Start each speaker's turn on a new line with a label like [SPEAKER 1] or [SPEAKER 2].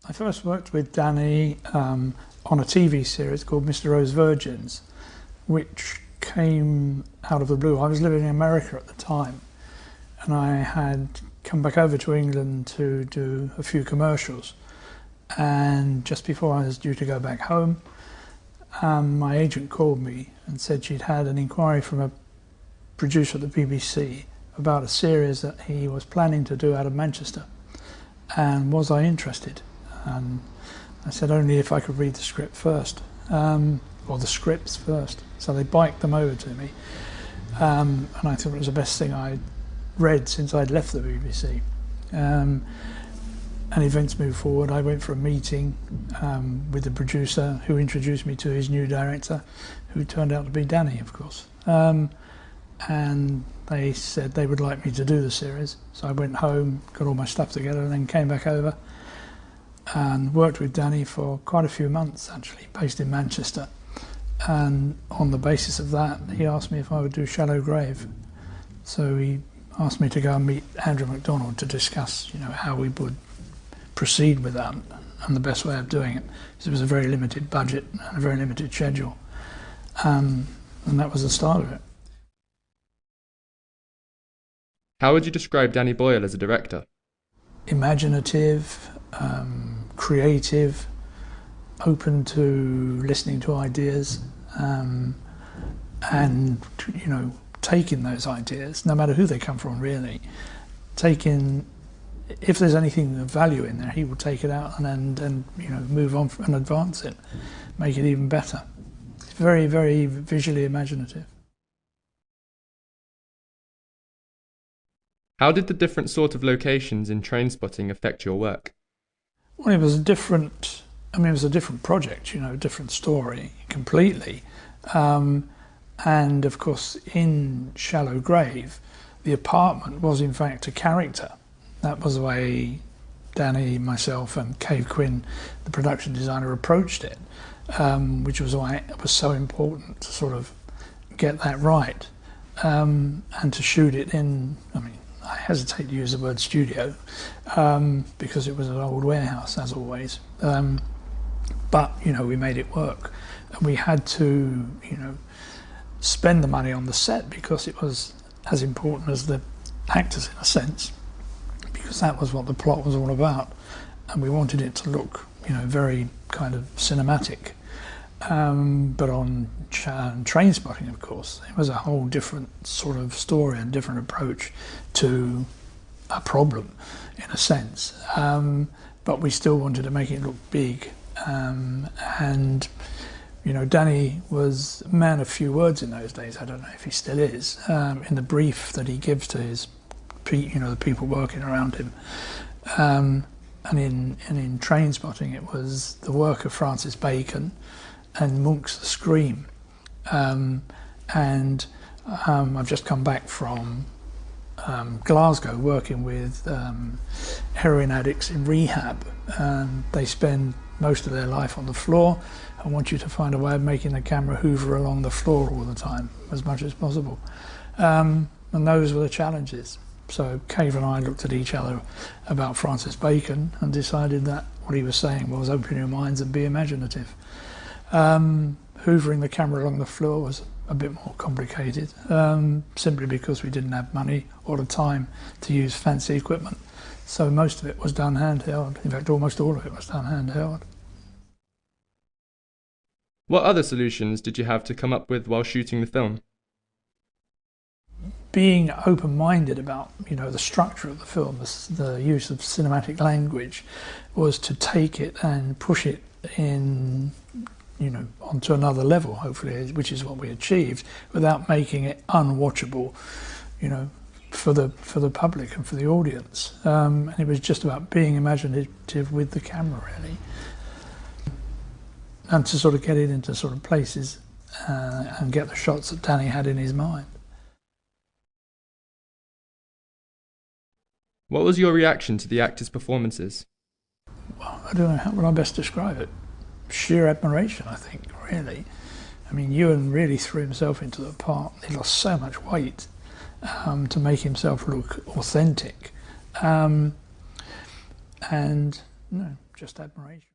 [SPEAKER 1] I first worked with Danny on a TV series called Mr. Rose Virgins, which came out of the blue. I was living in America at the time, and I had come back over to England to do a few commercials. And just before I was due to go back home, my agent called me and said she'd had an inquiry from a producer at the BBC about a series that he was planning to do out of Manchester, and was I interested? And I said only if I could read the script first, or the scripts first. So they biked them over to me, and I thought it was the best thing I'd read since I'd left the BBC. And events moved forward. I went for a meeting with the producer, who introduced me to his new director, who turned out to be Danny, of course. And they said they would like me to do the series. So I went home, got all my stuff together, and then came back over and worked with Danny for quite a few months, actually, based in Manchester. And on the basis of that, he asked me if I would do Shallow Grave. So he asked me to go and meet Andrew MacDonald to discuss, how we would proceed with that and the best way of doing it. Because it was a very limited budget and a very limited schedule. And that was the start of it.
[SPEAKER 2] How would you describe Danny Boyle as a director?
[SPEAKER 1] Imaginative, creative, open to listening to ideas, and taking those ideas, no matter who they come from, really. If there's anything of value in there, he will take it out and move on and advance it, make it even better. It's very, very visually imaginative.
[SPEAKER 2] How did the different sort of locations in Trainspotting affect your work?
[SPEAKER 1] Well, it was a different project, different story completely. And of course, in Shallow Grave, the apartment was in fact a character. That was the way Danny, myself, and Kave, Quinn, the production designer, approached it, which was why it was so important to sort of get that right, and to shoot it in, I hesitate to use the word studio, because it was an old warehouse, as always. But, we made it work. And we had to, spend the money on the set because it was as important as the actors, in a sense, because that was what the plot was all about. And we wanted it to look, very kind of cinematic. But on Trainspotting, of course, it was a whole different sort of story and different approach to a problem, in a sense. But we still wanted to make it look big. And Danny was a man of few words in those days. I don't know if he still is. In the brief that he gives to his, the people working around him. And in Trainspotting, it was the work of Francis Bacon and Munch's The Scream. And I've just come back from Glasgow working with heroin addicts in rehab. They spend most of their life on the floor. I want you to find a way of making the camera hoover along the floor all the time, as much as possible. And those were the challenges. So Cave and I looked at each other about Francis Bacon and decided that what he was saying was open your minds and be imaginative. Hoovering the camera along the floor was a bit more complicated, simply because we didn't have money or the time to use fancy equipment. So most of it was done handheld. In fact, almost all of it was done handheld.
[SPEAKER 2] What other solutions did you have to come up with while shooting the film?
[SPEAKER 1] Being open-minded about, the structure of the film, the use of cinematic language, was to take it and push it in, onto another level, hopefully, which is what we achieved, without making it unwatchable, for the public and for the audience. And it was just about being imaginative with the camera, really, and to sort of get it into sort of places and get the shots that Danny had in his mind.
[SPEAKER 2] What was your reaction to the actors' performances?
[SPEAKER 1] Well, I don't know, how would I best describe it? Sheer admiration, I think, really. Ewan really threw himself into the part. He lost so much weight to make himself look authentic. just admiration.